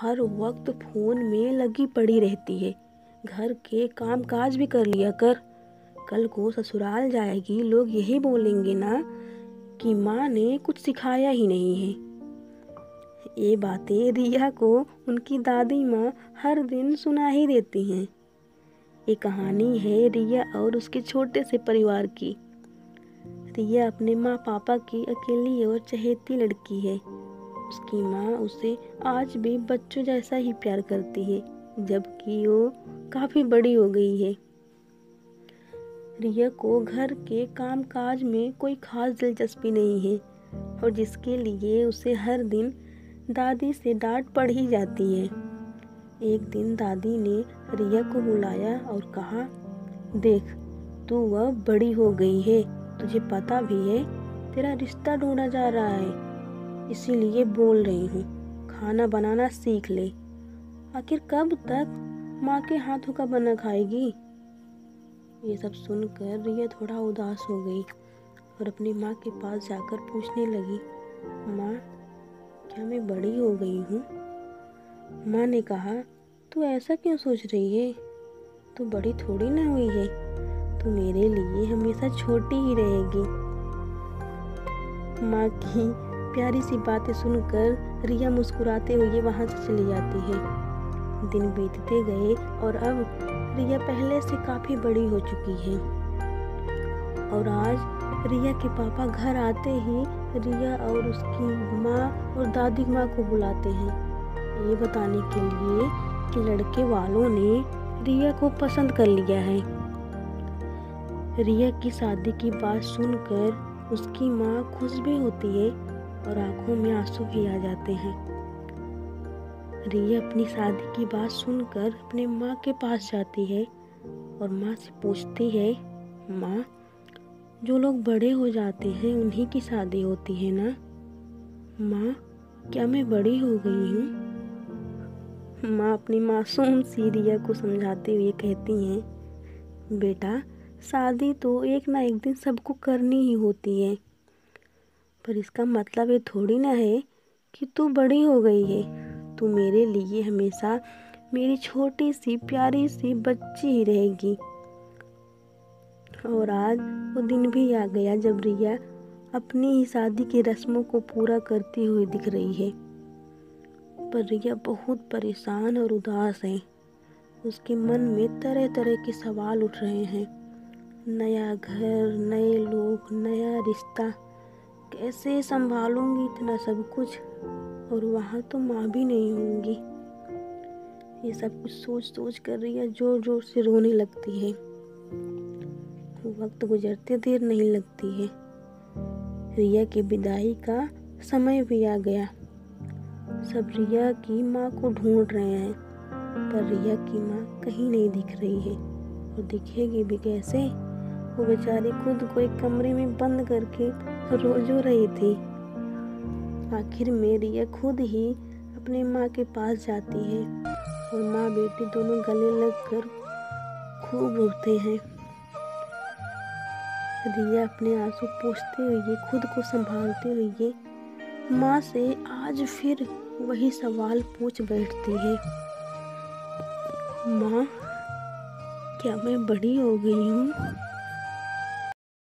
हर वक्त फोन में लगी पड़ी रहती है। घर के काम काज भी कर लिया कर। कल को ससुराल जाएगी, लोग यही बोलेंगे ना कि माँ ने कुछ सिखाया ही नहीं है। ये बातें रिया को उनकी दादी माँ हर दिन सुना ही देती हैं। ये कहानी है रिया और उसके छोटे से परिवार की। रिया अपने माँ पापा की अकेली और चहेती लड़की है। उसकी माँ उसे आज भी बच्चों जैसा ही प्यार करती है, जबकि वो काफ़ी बड़ी हो गई है। रिया को घर के काम काज में कोई खास दिलचस्पी नहीं है और जिसके लिए उसे हर दिन दादी से डांट पड़ ही जाती है। एक दिन दादी ने रिया को बुलाया और कहा, देख, तू वह बड़ी हो गई है, तुझे पता भी है तेरा रिश्ता ढूंढा जा रहा है, इसीलिए बोल रही हूँ, खाना बनाना सीख ले। आखिर कब तक माँ के हाथों का बना खाएगी। ये सब सुनकर रिया थोड़ा उदास हो गई और अपनी माँ के पास जाकर पूछने लगी, माँ, क्या मैं बड़ी हो गई हूँ? माँ ने कहा, तू ऐसा क्यों सोच रही है? तू बड़ी थोड़ी ना हुई है, तू मेरे लिए हमेशा छोटी ही रहेगी। माँ की प्यारी सी बातें सुनकर रिया मुस्कुराते हुए वहाँ से चली जाती है। दिन बीतते गए और अब रिया पहले से काफ़ी बड़ी हो चुकी है और आज रिया के पापा घर आते ही रिया और उसकी माँ और दादी माँ को बुलाते हैं, ये बताने के लिए कि लड़के वालों ने रिया को पसंद कर लिया है। रिया की शादी की बात सुनकर उसकी माँ खुश भी होती है और आंखों में आंसू भी आ जाते हैं। रिया अपनी शादी की बात सुनकर अपने माँ के पास जाती है और माँ से पूछती है, माँ, जो लोग बड़े हो जाते हैं उन्हीं की शादी होती है ना? माँ, क्या मैं बड़ी हो गई हूँ? माँ अपनी मासूम सी रिया को समझाते हुए कहती हैं, बेटा, शादी तो एक ना एक दिन सबको करनी ही होती है, पर इसका मतलब ये थोड़ी ना है कि तू बड़ी हो गई है। तू मेरे लिए हमेशा मेरी छोटी सी प्यारी सी बच्ची ही रहेगी। और आज वो दिन भी आ गया जब रिया अपनी ही शादी की रस्मों को पूरा करती हुई दिख रही है, पर रिया बहुत परेशान और उदास है। उसके मन में तरह तरह के सवाल उठ रहे हैं। नया घर, नए लोग, नया रिश्ता, कैसे संभालूंगी इतना सब कुछ, और वहाँ तो माँ भी नहीं होंगी। ये सब कुछ सोच सोच कर रिया जोर जोर से रोने लगती है। वक्त गुजरते देर नहीं लगती है। रिया की विदाई का समय भी आ गया। सब रिया की माँ को ढूंढ रहे हैं, पर रिया की माँ कहीं नहीं दिख रही है और दिखेगी भी कैसे। वो बेचारी खुद को एक कमरे में बंद करके रो रही थी। आखिर में रिया खुद ही अपने माँ के पास जाती है और माँ बेटी दोनों गले लगकर खूब रोते हैं। रिया अपने आंसू पोंछते हुए खुद को संभालते हुए माँ से आज फिर वही सवाल पूछ बैठती है, माँ, क्या मैं बड़ी हो गई हूँ?